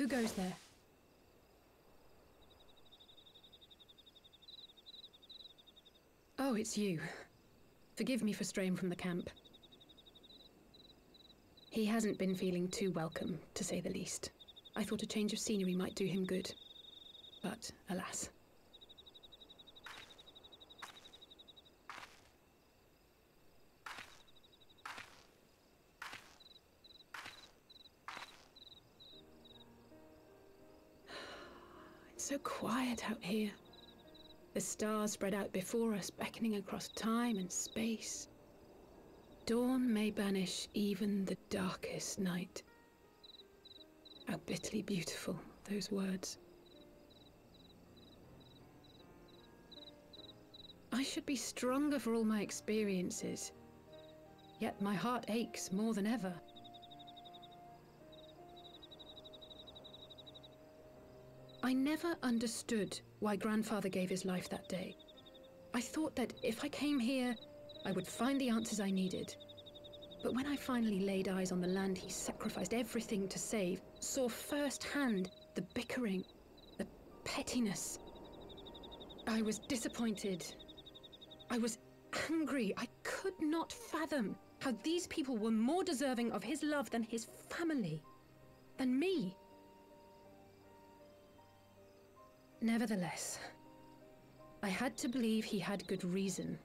Who goes there? Oh, it's you. Forgive me for straying from the camp. He hasn't been feeling too welcome, to say the least. I thought a change of scenery might do him good. But, alas. It's so quiet out here. The stars spread out before us, beckoning across time and space. Dawn may banish even the darkest night. How bitterly beautiful, those words. I should be stronger for all my experiences, yet my heart aches more than ever. I never understood why Grandfather gave his life that day. I thought that if I came here, I would find the answers I needed. But when I finally laid eyes on the land he sacrificed everything to save, saw firsthand the bickering, the pettiness, I was disappointed. I was angry. I could not fathom how these people were more deserving of his love than his family, than me. Nevertheless, I had to believe he had good reason.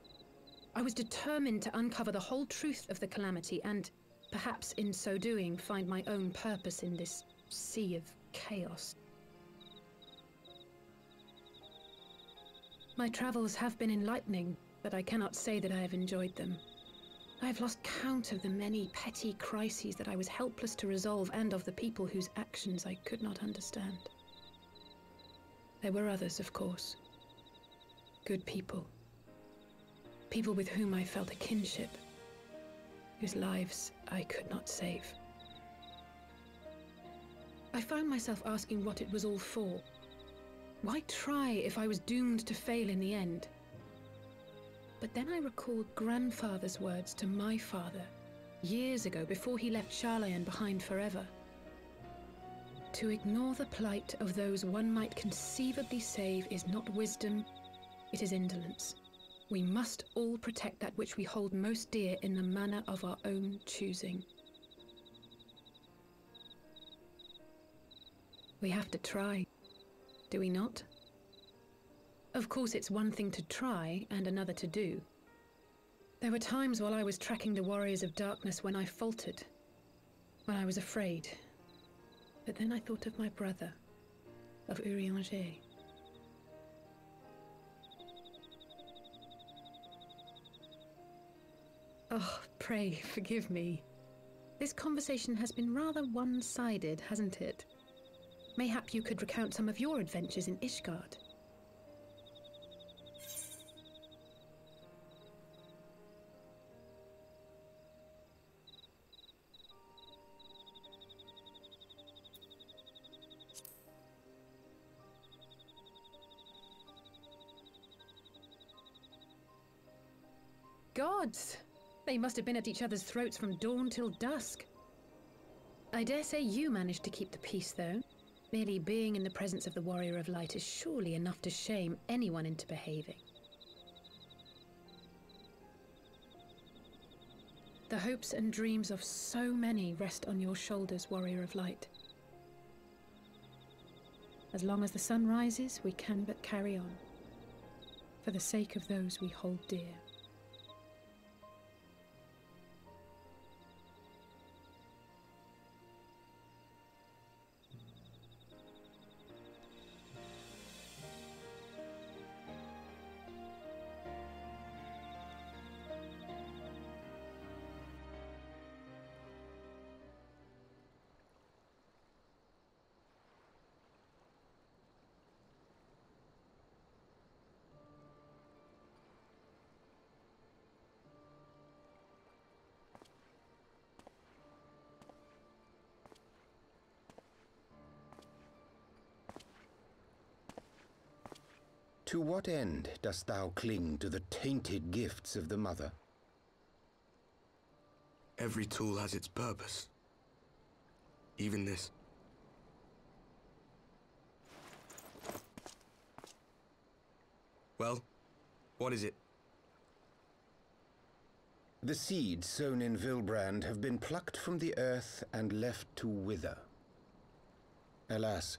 I was determined to uncover the whole truth of the calamity and, perhaps in so doing, find my own purpose in this sea of chaos. My travels have been enlightening, but I cannot say that I have enjoyed them. I have lost count of the many petty crises that I was helpless to resolve and of the people whose actions I could not understand. There were others, of course. Good people. People with whom I felt a kinship, whose lives I could not save. I found myself asking what it was all for. Why try if I was doomed to fail in the end? But then I recalled Grandfather's words to my father, years ago, before he left Charlayan behind forever. To ignore the plight of those one might conceivably save is not wisdom, it is indolence. We must all protect that which we hold most dear in the manner of our own choosing. We have to try, do we not? Of course, it's one thing to try and another to do. There were times while I was tracking the warriors of darkness when I faltered, when I was afraid. But then I thought of my brother, of Urianger. Oh, pray forgive me. This conversation has been rather one-sided, hasn't it? Mayhap you could recount some of your adventures in Ishgard. Gods! They must have been at each other's throats from dawn till dusk. I dare say you managed to keep the peace, though. Merely being in the presence of the Warrior of Light is surely enough to shame anyone into behaving. The hopes and dreams of so many rest on your shoulders, Warrior of Light. As long as the sun rises, we can but carry on, for the sake of those we hold dear. To what end dost thou cling to the tainted gifts of the Mother? Every tool has its purpose. Even this. Well, what is it? The seeds sown in Vilbrand have been plucked from the earth and left to wither. Alas,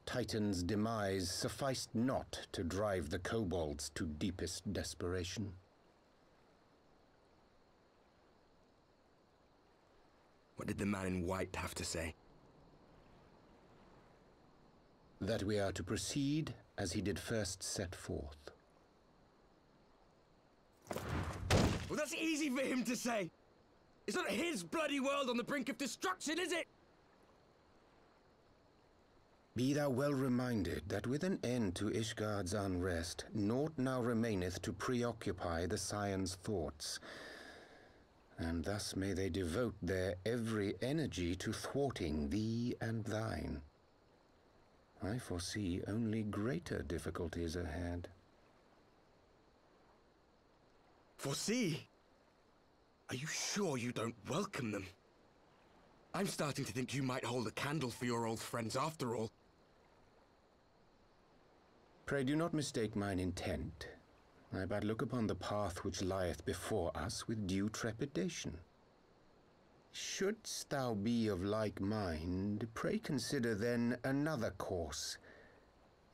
Titan's demise sufficed not to drive the kobolds to deepest desperation. What did the man in white have to say? That we are to proceed as he did first set forth. Well, that's easy for him to say. It's not his bloody world on the brink of destruction, is it? Be thou well reminded that with an end to Ishgard's unrest, naught now remaineth to preoccupy the Scion's thoughts, and thus may they devote their every energy to thwarting thee and thine. I foresee only greater difficulties ahead. Foresee? Are you sure you don't welcome them? I'm starting to think you might hold a candle for your old friends after all. Pray do not mistake mine intent. I but look upon the path which lieth before us with due trepidation. Shouldst thou be of like mind, pray consider then another course.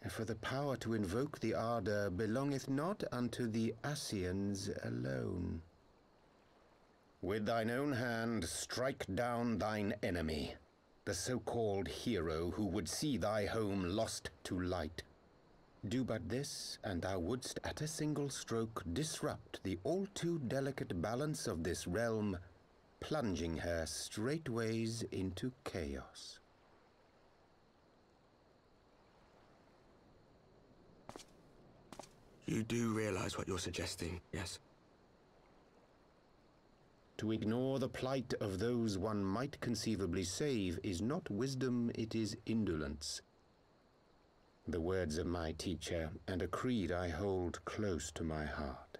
For the power to invoke the ardor belongeth not unto the Ascians alone. With thine own hand strike down thine enemy, the so-called hero who would see thy home lost to light. Do but this, and thou wouldst at a single stroke disrupt the all-too delicate balance of this realm, plunging her straightways into chaos. You do realize what you're suggesting, yes? To ignore the plight of those one might conceivably save is not wisdom, it is indolence. The words of my teacher, and a creed I hold close to my heart.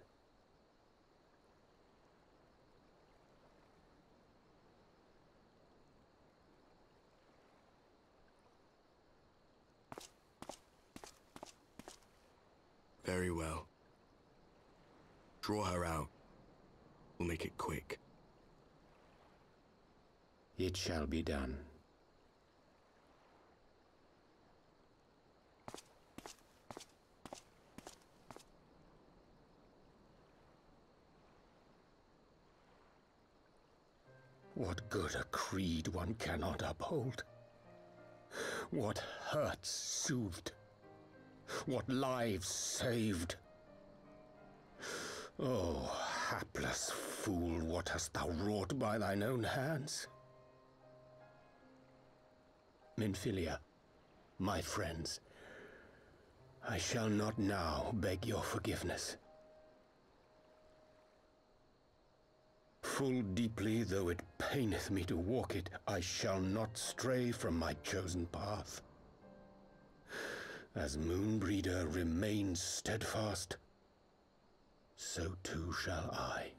Very well. Draw her out. We'll make it quick. It shall be done. What good a creed one cannot uphold? What hurts soothed? What lives saved? Oh, hapless fool, what hast thou wrought by thine own hands? Minfilia, my friends, I shall not now beg your forgiveness. Full deeply though it paineth me to walk it, I shall not stray from my chosen path. As Moonbreeder remains steadfast, so too shall I.